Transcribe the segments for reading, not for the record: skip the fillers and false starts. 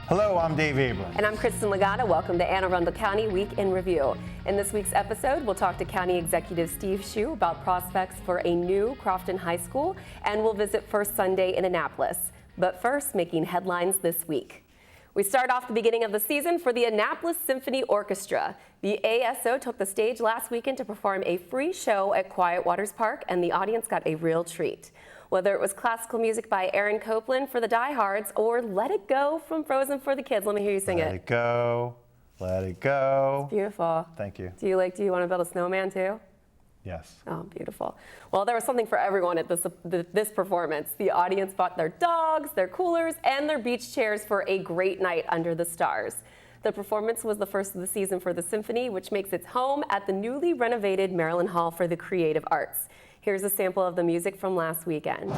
Hello, I'm Dave Abrams. And I'm Kristin. Welcome to Arundel County Week in Review. In this week's episode, we'll talk to County Executive Steve Schuh about prospects for a new Crofton High School, and we'll visit First Sunday in Annapolis. But first, making headlines this week. We start off the beginning of the season for the Annapolis Symphony Orchestra. The ASO took the stage last weekend to perform a free show at Quiet Waters Park, and the audience got a real treat. Whether it was classical music by Aaron Copland for the diehards or Let It Go from Frozen for the kids. Let me hear you sing it. Let it go, let it go. It's beautiful. Thank you. Do you want to build a snowman too? Yes. Oh, beautiful. Well, there was something for everyone at this performance. The audience bought their dogs, their coolers, and their beach chairs for a great night under the stars. The performance was the first of the season for the Symphony, which makes its home at the newly renovated Maryland Hall for the Creative Arts. Here's a sample of the music from last weekend.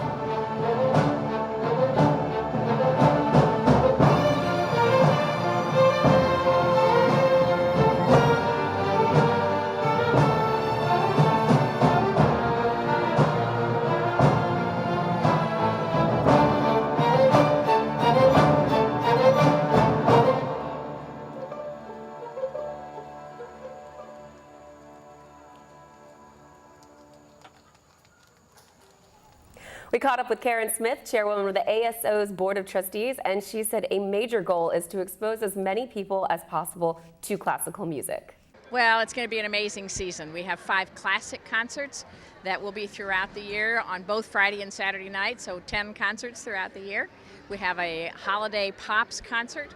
We caught up with Karen Smith, chairwoman of the ASO's Board of Trustees, and she said a major goal is to expose as many people as possible to classical music. Well, it's going to be an amazing season. We have 5 classic concerts that will be throughout the year on both Friday and Saturday night, so 10 concerts throughout the year. We have a holiday pops concert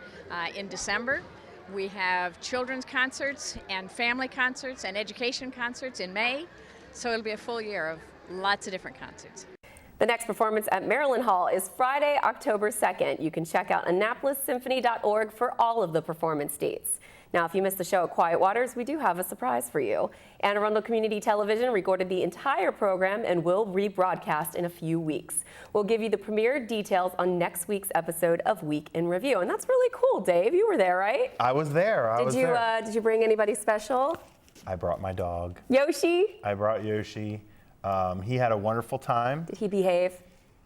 in December. We have children's concerts and family concerts and education concerts in May, so it'll be a full year of lots of different concerts. The next performance at Maryland Hall is Friday, October 2nd. You can check out AnnapolisSymphony.org for all of the performance dates. Now, if you missed the show at Quiet Waters, we do have a surprise for you. Arundel Community Television recorded the entire program and will rebroadcast in a few weeks. We'll give you the premiere details on next week's episode of Week in Review. And that's really cool, Dave. You were there, right? I was there. Did you bring anybody special? I brought my dog. Yoshi? I brought Yoshi. He had a wonderful time. Did he behave?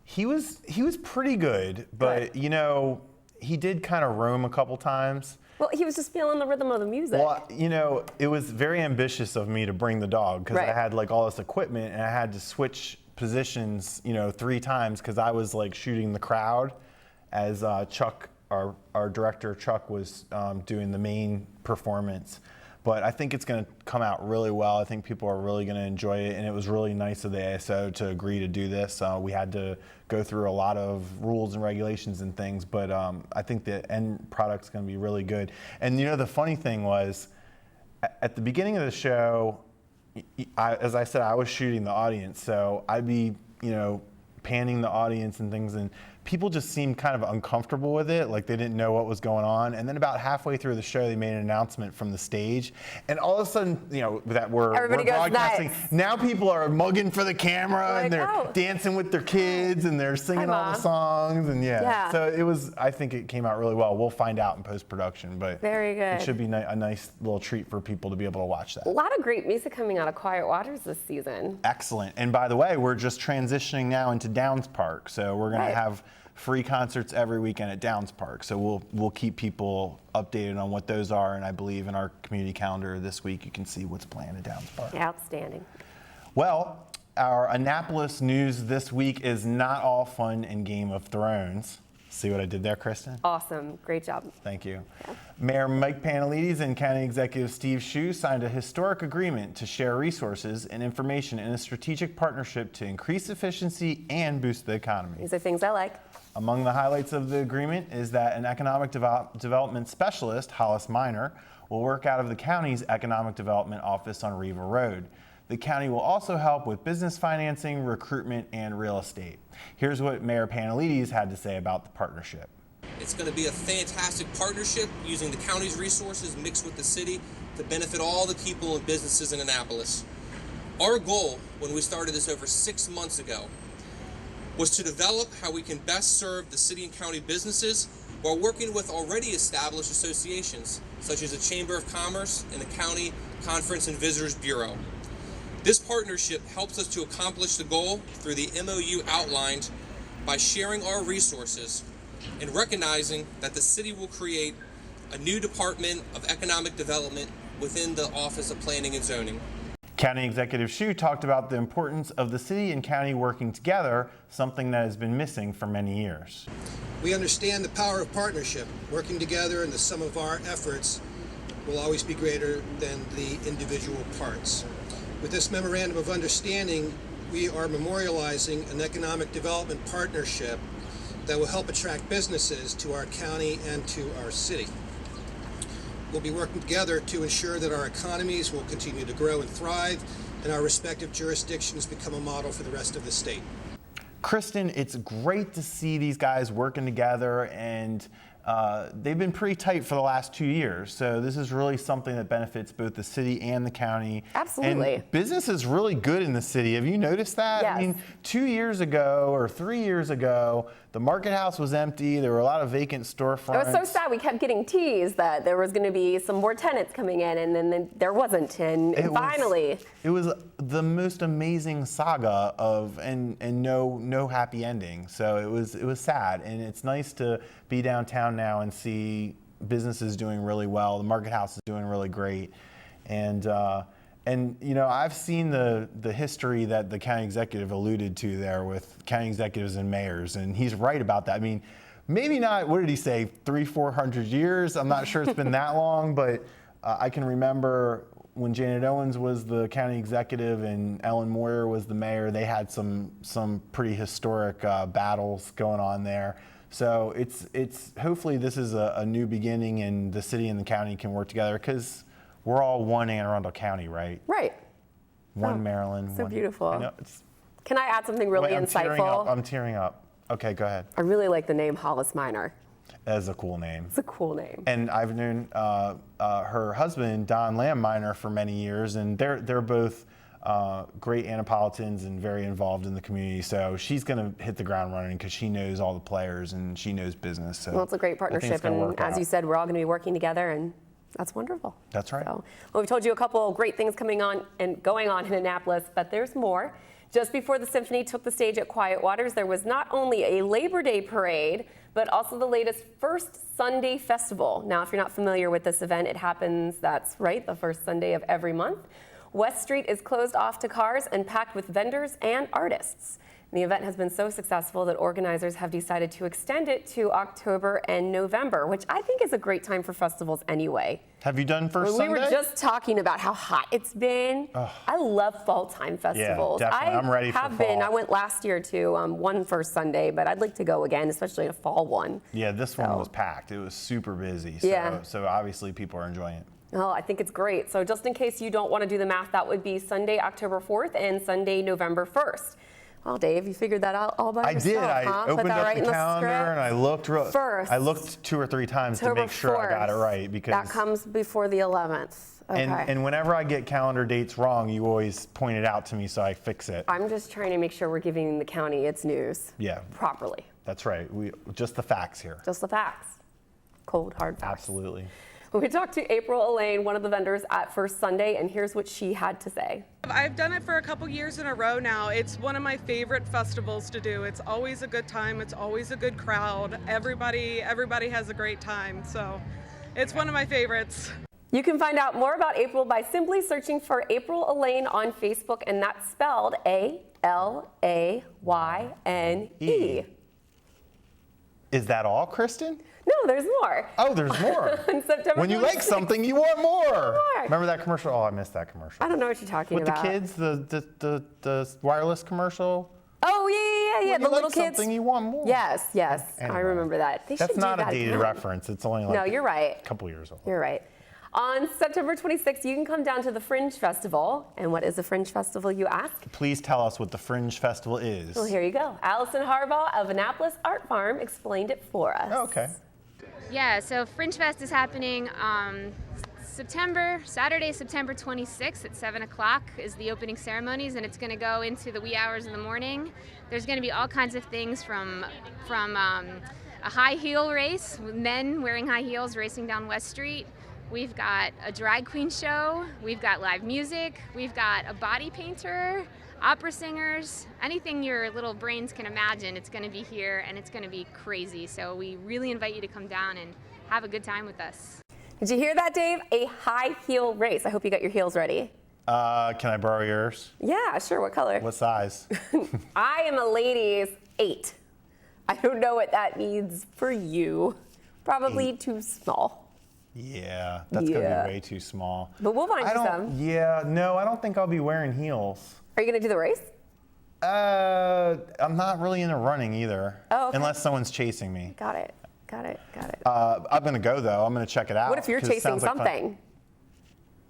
He was pretty good, but Good. you know, he did kind of roam a couple times. Well, he was just feeling the rhythm of the music. Well, you know, it was very ambitious of me to bring the dog because Right. I had like all this equipment and I had to switch positions, 3 times because I was like shooting the crowd as Chuck, our director Chuck, was doing the main performance. But I think it's going to come out really well. I think people are really going to enjoy it, and it was really nice of the ASO to agree to do this. We had to go through a lot of rules and regulations and things, but I think the end product's going to be really good. And the funny thing was, at the beginning of the show, as I said, I was shooting the audience, so I'd be, panning the audience and things, and people just seemed kind of uncomfortable with it, like they didn't know what was going on. And then about halfway through the show, they made an announcement from the stage, and all of a sudden, that we're broadcasting. Nuts. Now people are mugging for the camera, and they're oh. dancing with their kids, and they're singing all the songs, and yeah. So I think it came out really well. We'll find out in post-production, but very good. It should be a nice little treat for people to be able to watch that. A lot of great music coming out of Quiet Waters this season. Excellent. And by the way, we're just transitioning now into Downs Park, so we're going to have free concerts every weekend at Downs Park. So we'll keep people updated on what those are, and I believe in our community calendar this week you can see what's planned at Downs Park. Outstanding. Well, our Annapolis news this week is not all fun in Game of Thrones. See what I did there, Kristin? Awesome. Great job. Thank you. Yeah. Mayor Mike Panelides and County Executive Steve Schuh signed a historic agreement to share resources and information in a strategic partnership to increase efficiency and boost the economy. These are things I like. Among the highlights of the agreement is that an economic development specialist, Hollis Minor, will work out of the county's Economic Development Office on Riva Road. The county will also help with business financing, recruitment, and real estate. Here's what Mayor Panelides had to say about the partnership. It's going to be a fantastic partnership using the county's resources mixed with the city to benefit all the people and businesses in Annapolis. Our goal when we started this over 6 months ago was to develop how we can best serve the city and county businesses while working with already established associations such as the Chamber of Commerce and the County Conference and Visitors Bureau. This partnership helps us to accomplish the goal through the MOU outlined by sharing our resources and recognizing that the city will create a new Department of Economic Development within the Office of Planning and Zoning. County Executive Schuh talked about the importance of the city and county working together, something that has been missing for many years. We understand the power of partnership, working together, and the sum of our efforts will always be greater than the individual parts. With this memorandum of understanding, we are memorializing an economic development partnership that will help attract businesses to our county and to our city. We'll be working together to ensure that our economies will continue to grow and thrive, and our respective jurisdictions become a model for the rest of the state. Kristin, it's great to see these guys working together, and they've been pretty tight for the last 2 years. So this is really something that benefits both the city and the county. Absolutely. And business is really good in the city. Have you noticed that? Yes. I mean, 2 years ago or 3 years ago, the market house was empty. There were a lot of vacant storefronts. It was so sad. We kept getting teased that there was going to be some more tenants coming in, and then there wasn't. And finally, it was the most amazing saga of and no happy ending. So it was sad, and it's nice to be downtown now and see businesses doing really well. The market house is doing really great, and you know, I've seen the history that the county executive alluded to there with county executives and mayors, and he's right about that. I mean, maybe not, what did he say, 300-400 years? I'm not sure it's been that long, but I can remember when Janet Owens was the county executive and Ellen Moyer was the mayor, they had some pretty historic battles going on there. So it's hopefully this is a new beginning, and the city and the county can work together, because we're all one Anne Arundel County, right? right. One Maryland. So one, beautiful. I know, Can I add something really wait, insightful? I'm tearing up. Okay, go ahead. I really like the name Hollis Minor. That is a cool name. It's a cool name. And I've known her husband, Don Lamb Minor, for many years, and they're both great Annapolitans and very involved in the community. So she's going to hit the ground running because she knows all the players and she knows business. So Well, it's a great I think partnership, it's gonna and work as out. you said, we're all going to be working together, and that's wonderful. That's right. So, well, we've told you a couple of great things coming on and going on in Annapolis, but there's more. Just before the Symphony took the stage at Quiet Waters, there was not only a Labor Day parade, but also the latest First Sunday Festival. Now, if you're not familiar with this event, it happens, that's right, the first Sunday of every month. West Street is closed off to cars and packed with vendors and artists. The event has been so successful that organizers have decided to extend it to October and November, which I think is a great time for festivals anyway. Have you done First Sunday? We were just talking about how hot it's been. I love fall time festivals. Yeah, definitely. I'm ready for have been. fall. I went last year to one First Sunday, but I'd like to go again, especially a fall one. Yeah, this one was packed. It was super busy. So, Yeah. so obviously people are enjoying it. Oh, I think it's great. So just in case you don't want to do the math, that would be Sunday, October 4th and Sunday, November 1st. Well, Dave, you figured that out all by yourself, I did. huh? I Put opened that up right the in calendar and I looked. First. I looked 2 or 3 times to October make sure I got it 4th. right, because That comes before the 11th. Okay. and whenever I get calendar dates wrong, you always point it out to me so I fix it. I'm just trying to make sure we're giving the county its news Yeah. properly. That's right. Just the facts here. Just the facts. Cold, hard facts. Absolutely. We talked to April Elaine, one of the vendors at First Sunday, and here's what she had to say. I've done it for a couple years in a row now. It's one of my favorite festivals to do. It's always a good time. It's always a good crowd. Everybody has a great time. So it's one of my favorites. You can find out more about April by simply searching for April Elaine on Facebook, and that's spelled A-L-A-Y-N-E. Is that all, Kristin? No, there's more. Oh, there's more. On September When you like 26th. something, you want more. more. Remember that commercial? Oh, I missed that commercial. I don't know what you're talking With about. the kids, the wireless commercial. Oh, yeah. When The you little like kids. something, you want more. Yes. Anyway. I remember that. They That's should not do a that dated again. reference. It's only like No, you're right. a couple years old. You're right. On September 26th, you can come down to the Fringe Festival. And what is the Fringe Festival, you ask? Please tell us what the Fringe Festival is. Well, here you go. Allison Harbaugh of Annapolis Art Farm explained it for us. Oh, okay. Yeah, so Fringe Fest is happening Saturday, September 26th at 7 o'clock is the opening ceremonies, and it's going to go into the wee hours of the morning. There's going to be all kinds of things from a high heel race with men wearing high heels racing down West Street. We've got a drag queen show. We've got live music. We've got a body painter. opera singers, anything your little brains can imagine, it's going to be here, and it's going to be crazy. So we really invite you to come down and have a good time with us. Did you hear that, Dave? A high heel race. I hope you got your heels ready. Can I borrow yours? Yeah, sure. What color? What size? I am a ladies 8. I don't know what that means for you. Probably 8. Too small. Yeah, that's going to be way too small. But we'll find you some. Yeah, no, I don't think I'll be wearing heels. Are you going to do the race? I'm not really into running either. Oh, okay. Unless someone's chasing me. Got it. I'm going to go, though. I'm going to check it out. What if you're chasing something?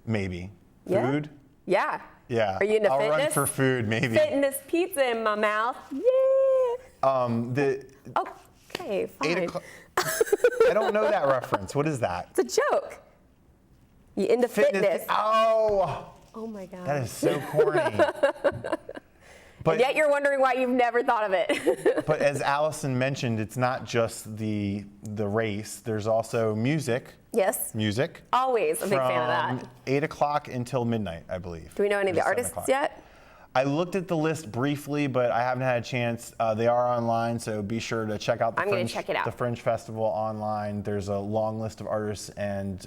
Maybe. Yeah? Food? Yeah. Yeah. Are you into I'll fitness? run for food, maybe. Fitness pizza in my mouth. Yeah. Okay, fine. 8 o'clock. I don't know that reference. What is that? It's a joke. You into fitness? Oh my God. That is so corny. But and yet you're wondering why you've never thought of it. But as Allison mentioned, it's not just the race. There's also music. Yes. Music. Always a big fan of that. From 8 o'clock until midnight, I believe. Do we know any of the artists yet? I looked at the list briefly, but I haven't had a chance. They are online, so be sure to check out the Fringe Festival online. There's a long list of artists and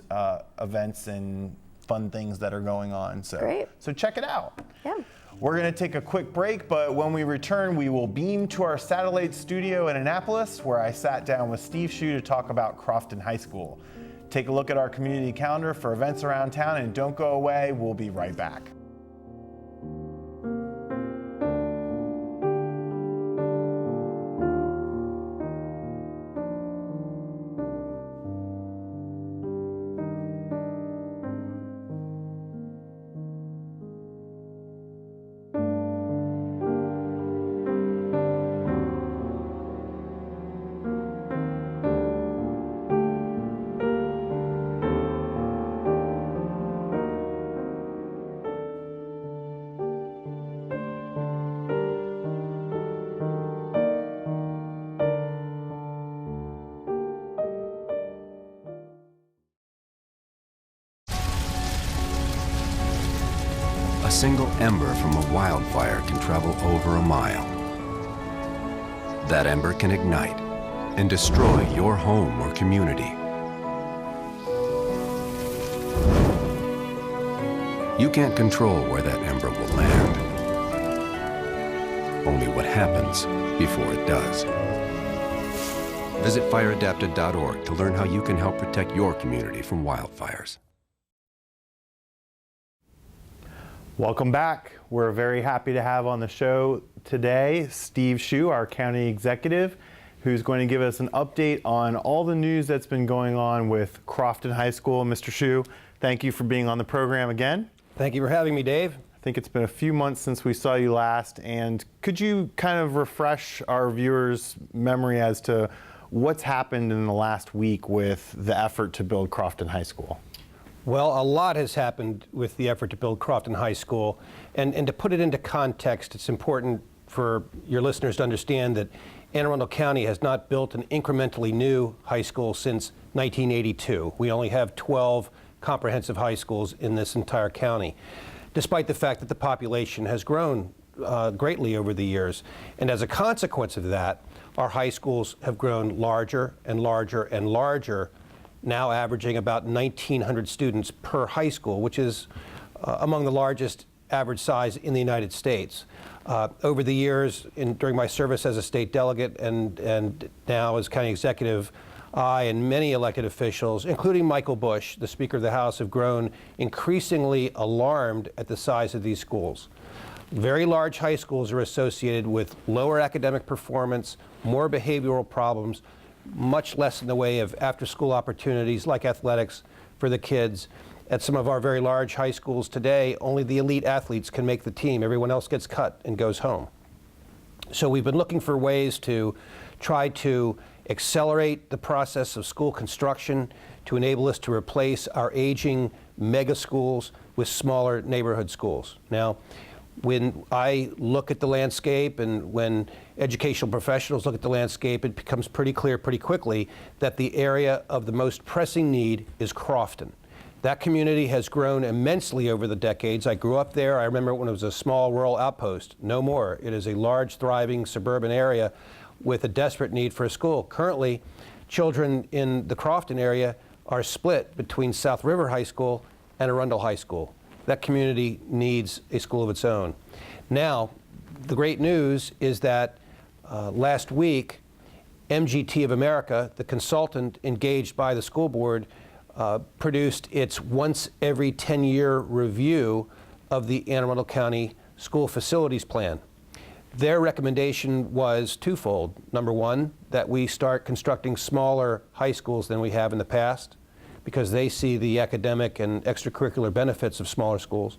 events and fun things that are going on. So, Great. So check it out. Yeah. We're going to take a quick break, but when we return, we will beam to our satellite studio in Annapolis, where I sat down with Steve Schuh to talk about Crofton High School. Take a look at our community calendar for events around town, and don't go away. We'll be right back. A single ember from a wildfire can travel over a mile. That ember can ignite and destroy your home or community. You can't control where that ember will land. Only what happens before it does. Visit fireadapted.org to learn how you can help protect your community from wildfires. Welcome back. We're very happy to have on the show today Steve Schuh, our county executive, who's going to give us an update on all the news that's been going on with Crofton High School. Mr. Schuh, thank you for being on the program again. Thank you for having me, Dave. I think it's been a few months since we saw you last, and could you kind of refresh our viewers' memory as to what's happened in the last week with the effort to build Crofton High School? Well, a lot has happened with the effort to build Crofton High School. And to put it into context, it's important for your listeners to understand that Anne Arundel County has not built an incrementally new high school since 1982. We only have 12 comprehensive high schools in this entire county, despite the fact that the population has grown greatly over the years. And as a consequence of that, our high schools have grown larger and larger and larger, now averaging about 1,900 students per high school, which is among the largest average size in the United States. Over the years, during my service as a state delegate and now as county executive, I and many elected officials, including Michael Bush, the Speaker of the House, have grown increasingly alarmed at the size of these schools. Very large high schools are associated with lower academic performance, more behavioral problems, much less in the way of after-school opportunities like athletics for the kids. At some of our very large high schools today, only the elite athletes can make the team. Everyone else gets cut and goes home. So we've been looking for ways to try to accelerate the process of school construction to enable us to replace our aging mega schools with smaller neighborhood schools. Now, when I look at the landscape and when educational professionals look at the landscape, it becomes pretty clear pretty quickly that the area of the most pressing need is Crofton. That community has grown immensely over the decades. I grew up there. I remember when it was a small rural outpost. No more. It is a large, thriving suburban area with a desperate need for a school. Currently, children in the Crofton area are split between South River High School and Arundel High School. That community needs a school of its own. Now, the great news is that last week, MGT of America, the consultant engaged by the school board, produced its once every 10-year review of the Anne Arundel County School Facilities Plan. Their recommendation was twofold. Number one, that we start constructing smaller high schools than we have in the past, because they see the academic and extracurricular benefits of smaller schools.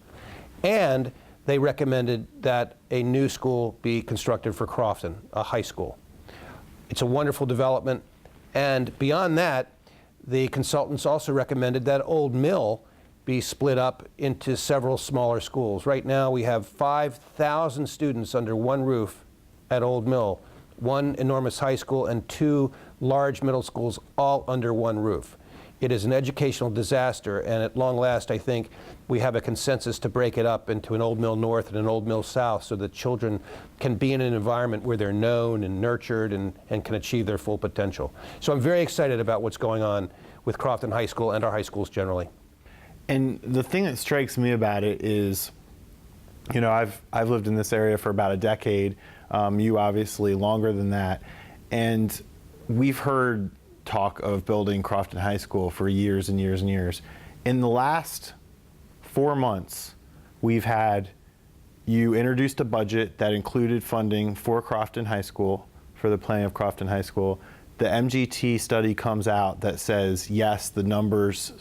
And they recommended that a new school be constructed for Crofton, a high school. It's a wonderful development. And beyond that, the consultants also recommended that Old Mill be split up into several smaller schools. Right now we have 5,000 students under one roof at Old Mill, one enormous high school and two large middle schools all under one roof. It is an educational disaster, and at long last I think we have a consensus to break it up into an Old Mill North and an Old Mill South so that children can be in an environment where they're known and nurtured and can achieve their full potential. So I'm very excited about what's going on with Crofton High School and our high schools generally. And the thing that strikes me about it is, you know, I've lived in this area for about a decade, you obviously longer than that, and we've heard talk of building Crofton High School for years and years and years. In the last 4 months, we've had, you introduced a budget that included funding for Crofton High School, for the planning of Crofton High School. The MGT study comes out that says, yes, the numbers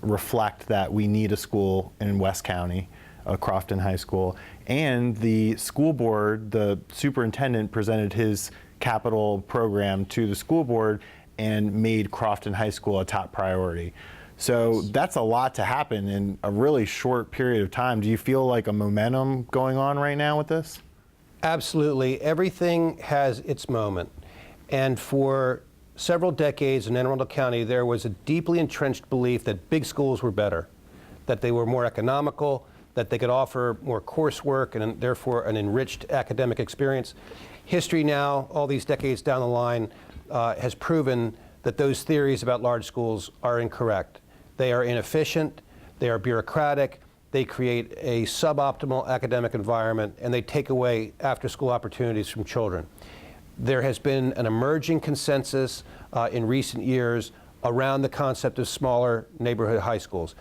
reflect that we need a school in West County, a Crofton High School. And the school board, the superintendent presented his capital program to the school board and made Crofton High School a top priority. So that's a lot to happen in a really short period of time. Do you feel like a momentum going on right now with this? Absolutely. Everything has its moment. And for several decades in Anne Arundel County, there was a deeply entrenched belief that big schools were better, that they were more economical, that they could offer more coursework and therefore an enriched academic experience. History now, all these decades down the line, has proven that those theories about large schools are incorrect. They are inefficient, they are bureaucratic, they create a suboptimal academic environment, and they take away after-school opportunities from children. There has been an emerging consensus in recent years around the concept of smaller neighborhood high schools.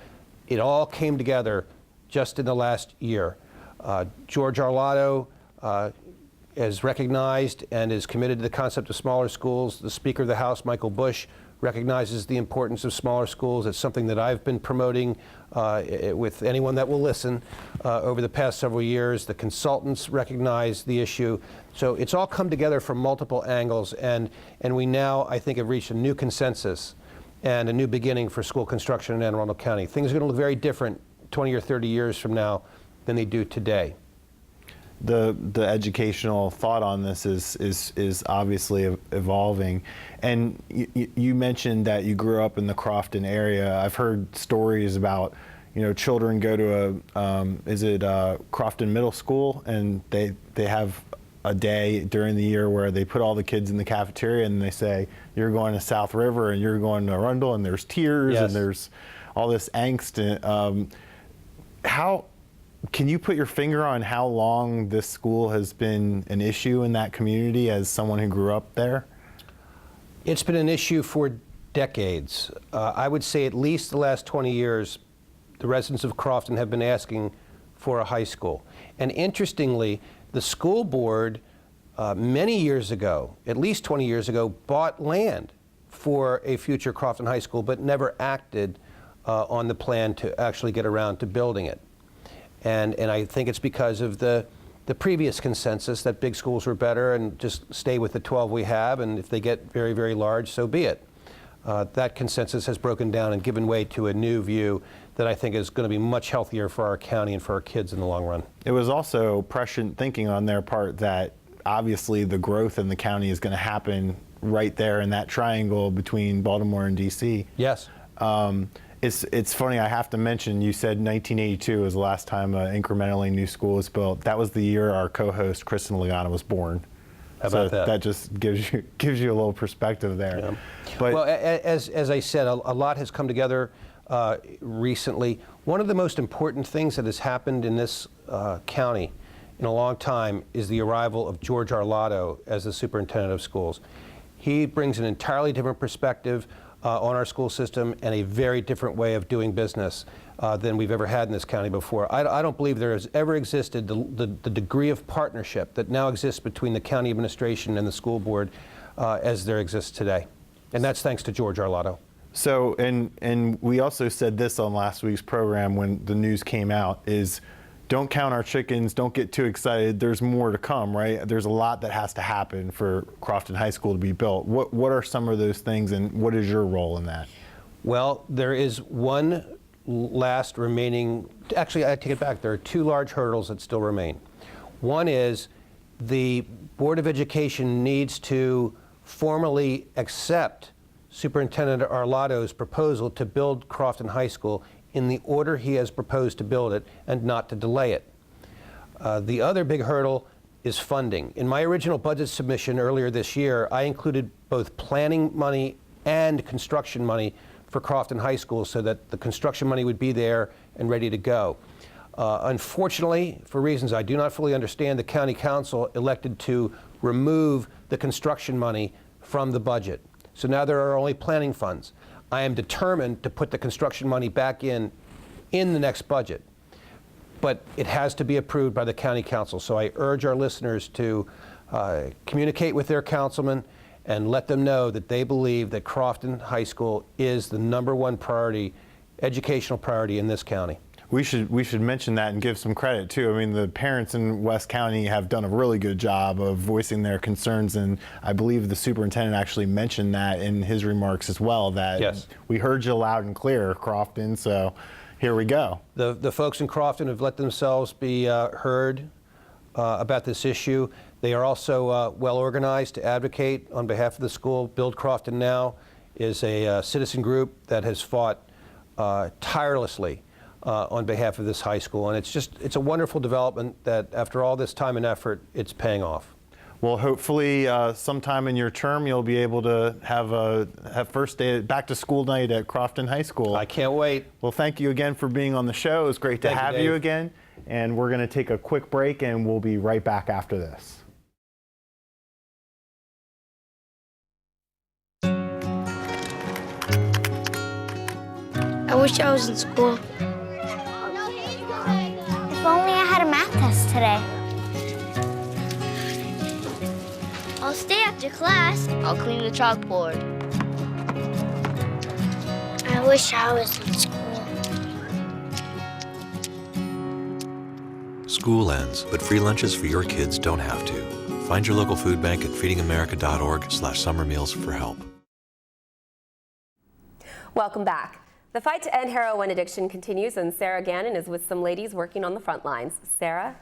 It all came together just in the last year. George Arlotto is recognized and is committed to the concept of smaller schools. The Speaker of the House, Michael Bush, recognizes the importance of smaller schools. It's something that I've been promoting with anyone that will listen over the past several years. The consultants recognize the issue. So it's all come together from multiple angles, and we now, I think, have reached a new consensus and a new beginning for school construction in Anne Arundel County. Things are going to look very different 20 or 30 years from now than they do today. The educational thought on this is obviously evolving, and you mentioned that you grew up in the Crofton area. I've heard stories about, you know, children go to Crofton Middle School, and they have a day during the year where they put all the kids in the cafeteria and they say, you're going to South River and you're going to Arundel, and there's tears. Yes. And there's all this angst. How can you put your finger on how long this school has been an issue in that community as someone who grew up there? It's been an issue for decades. I would say at least the last 20 years, the residents of Crofton have been asking for a high school. And interestingly, the school board many years ago, at least 20 years ago, bought land for a future Crofton High School, but never acted on the plan to actually get around to building it. And I think it's because of the previous consensus that big schools were better and just stay with the 12 we have, and if they get very, very large, so be it. That consensus has broken down and given way to a new view that I think is going to be much healthier for our county and for our kids in the long run. It was also prescient thinking on their part that obviously the growth in the county is going to happen right there in that triangle between Baltimore and DC. Yes. It's funny, I have to mention, you said 1982 was the last time an incrementally new school was built. That was the year our co-host Kristin was born. How about that? That just gives you a little perspective there. Yeah. But well, as I said, a lot has come together recently. One of the most important things that has happened in this county in a long time is the arrival of George Arlotto as the superintendent of schools. He brings an entirely different perspective on our school system and a very different way of doing business than we've ever had in this county before. I don't believe there has ever existed the degree of partnership that now exists between the county administration and the school board as there exists today. And that's thanks to George Arlotto. So, and we also said this on last week's program when the news came out, is don't count our chickens, don't get too excited, there's more to come, right? There's a lot that has to happen for Crofton High School to be built. What are some of those things, and what is your role in that? Well, there is one last remaining, actually I take it back, there are two large hurdles that still remain. One is the Board of Education needs to formally accept Superintendent Arlotto's proposal to build Crofton High School in the order he has proposed to build it and not to delay it. The other big hurdle is funding. In my original budget submission earlier this year, I included both planning money and construction money for Crofton High School so that the construction money would be there and ready to go. Unfortunately, for reasons I do not fully understand, the County Council elected to remove the construction money from the budget. So now there are only planning funds. I am determined to put the construction money back in the next budget, but it has to be approved by the County Council. So I urge our listeners to communicate with their councilman and let them know that they believe that Crofton High School is the #1 priority, educational priority in this county. We should mention that and give some credit too. I mean, the parents in West County have done a really good job of voicing their concerns, and I believe the superintendent actually mentioned that in his remarks as well, that yes, we heard you loud and clear, Crofton, so here we go. The folks in Crofton have let themselves be heard about this issue. They are also well organized to advocate on behalf of the school. Build Crofton Now is a citizen group that has fought tirelessly on behalf of this high school, and it's a wonderful development that after all this time and effort, it's paying off. Well, hopefully sometime in your term you'll be able to have first day back to school night at Crofton High School. I can't wait. Well, thank you again for being on the show. It was great to have you again, and we're going to take a quick break and we'll be right back after this. I wish I was in school. If only I had a math test today. I'll stay after class. I'll clean the chalkboard. I wish I was in school. School ends, but free lunches for your kids don't have to. Find your local food bank at feedingamerica.org/summer meals for help. Welcome back. The fight to end heroin addiction continues, and Sara Gannon is with some ladies working on the front lines. Sara?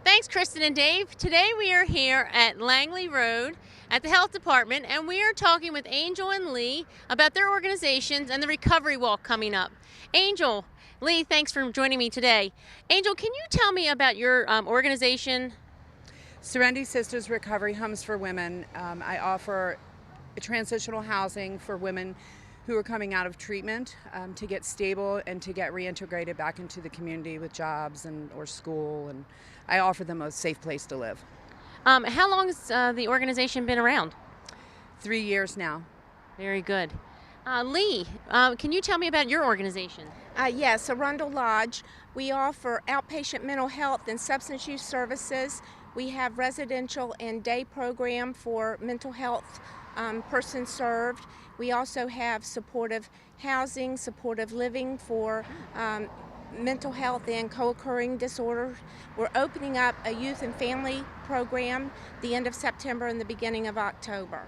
Thanks, Kristin and Dave. Today we are here at Langley Road at the Health Department, and we are talking with Angel and Lee about their organizations and the recovery walk coming up. Angel, Lee, thanks for joining me today. Angel, can you tell me about your organization? Serenity Sisters Recovery Homes for Women. I offer transitional housing for women who are coming out of treatment to get stable and to get reintegrated back into the community with jobs or school, and I offer them a safe place to live. How long has the organization been around? 3 years now. Very good. Lee, can you tell me about your organization? Yes, Arundel Lodge. We offer outpatient mental health and substance use services. We have residential and day program for mental health persons served. We also have supportive housing, supportive living for mental health and co-occurring disorders. We're opening up a youth and family program the end of September and the beginning of October.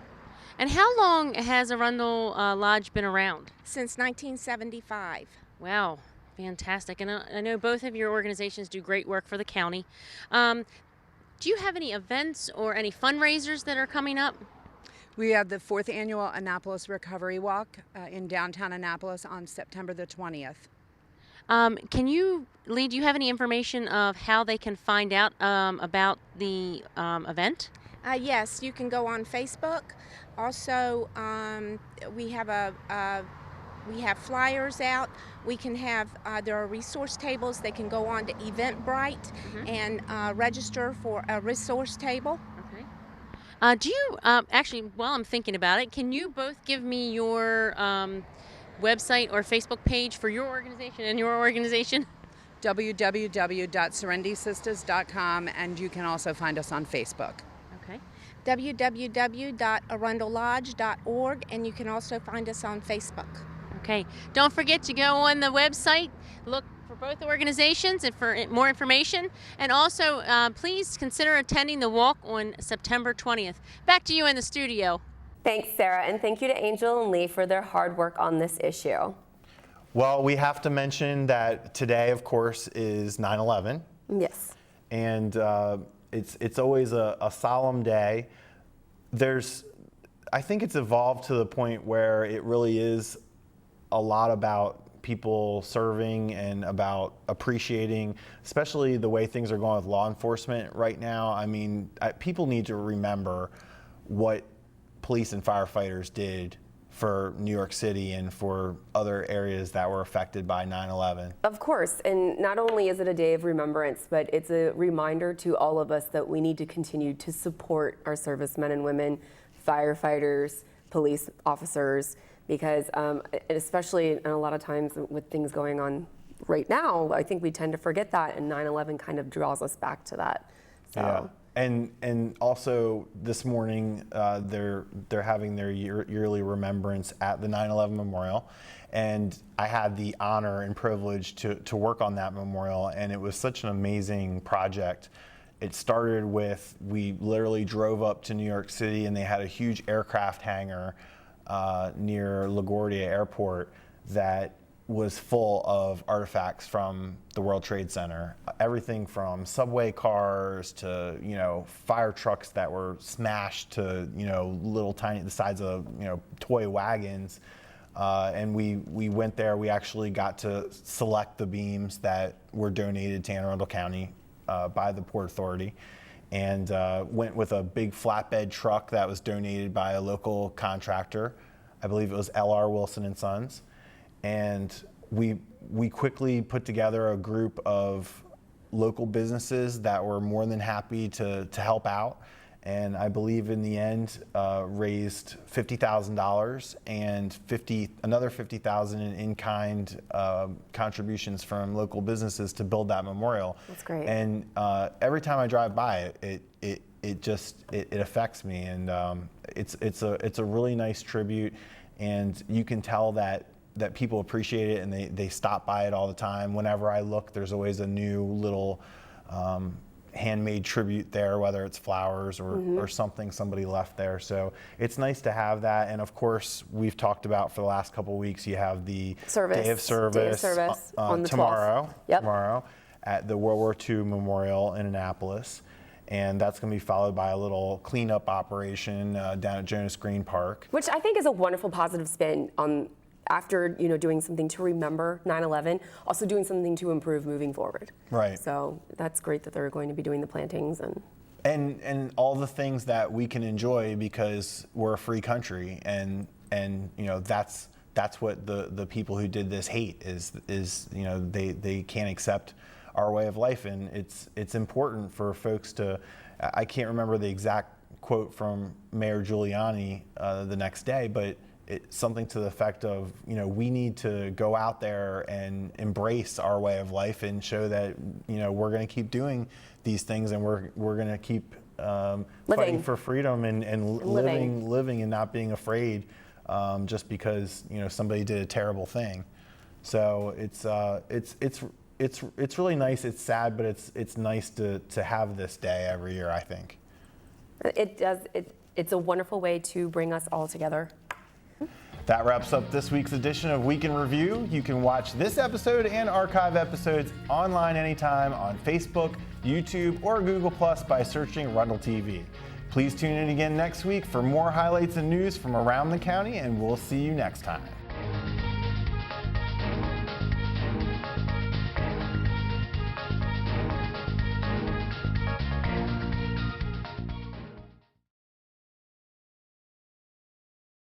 And how long has Arundel Lodge been around? Since 1975. Wow, fantastic. And I know both of your organizations do great work for the county. Do you have any events or any fundraisers that are coming up? We have the 4th annual Annapolis Recovery Walk in downtown Annapolis on September the 20th. Lee, do you have any information of how they can find out about the event? Yes, you can go on Facebook. Also, we have flyers out. We can have there are resource tables. They can go on to Eventbrite and register for a resource table. Do you actually, while I'm thinking about it, can you both give me your website or Facebook page for your organization and your organization? www.serendisistas.com, and you can also find us on Facebook. Okay. www.arundelodge.org, and you can also find us on Facebook. Okay. Don't forget to go on the website, look for both organizations and for more information. And also, please consider attending the walk on September 20th. Back to you in the studio. Thanks, Sarah, and thank you to Angel and Lee for their hard work on this issue. Well, we have to mention that today, of course, is 9/11. Yes. And it's always a solemn day. I think it's evolved to the point where it really is a lot about people serving and about appreciating, especially the way things are going with law enforcement right now. I mean, people need to remember what police and firefighters did for New York City and for other areas that were affected by 9/11. Of course, and not only is it a day of remembrance, but it's a reminder to all of us that we need to continue to support our servicemen and women, firefighters, police officers, because especially in a lot of times with things going on right now, I think we tend to forget that, and 9/11 kind of draws us back to that. So. Yeah. And also this morning they're having their yearly remembrance at the 9/11 memorial, and I had the honor and privilege to work on that memorial, and it was such an amazing project. It started with, we literally drove up to New York City, and they had a huge aircraft hangar near LaGuardia Airport that was full of artifacts from the World Trade Center. Everything from subway cars to, fire trucks that were smashed to, little tiny, the size of, toy wagons. And we went there, we actually got to select the beams that were donated to Anne Arundel County by the Port Authority, and went with a big flatbed truck that was donated by a local contractor. I believe it was L.R. Wilson and Sons. And we quickly put together a group of local businesses that were more than happy to help out. And I believe in the end raised $50,000 and another $50,000 in in-kind contributions from local businesses to build that memorial. That's great. And every time I drive by it affects me, and it's a really nice tribute, and you can tell that people appreciate it, and they stop by it all the time. Whenever I look, there's always a new little handmade tribute there, whether it's flowers or something somebody left there. So it's nice to have that. And of course, we've talked about for the last couple of weeks, you have the Day of Service on the tomorrow, 12th. Yep. Tomorrow at the World War II Memorial in Annapolis. And that's going to be followed by a little cleanup operation down at Jonas Green Park. Which I think is a wonderful positive spin on, after doing something to remember 9/11, also doing something to improve moving forward. Right. So that's great that they're going to be doing the plantings and all the things that we can enjoy because we're a free country, and that's what the people who did this hate is they can't accept our way of life, and it's important for folks to. I can't remember the exact quote from Mayor Giuliani the next day, but it's something to the effect of, we need to go out there and embrace our way of life and show that, we're going to keep doing these things, and we're going to keep fighting for freedom and living and not being afraid just because, somebody did a terrible thing. So it's really nice. It's sad, but it's nice to have this day every year, I think. It's a wonderful way to bring us all together. That wraps up this week's edition of Week in Review. You can watch this episode and archive episodes online anytime on Facebook, YouTube, or Google Plus by searching Arundel TV. Please tune in again next week for more highlights and news from around the county, and we'll see you next time.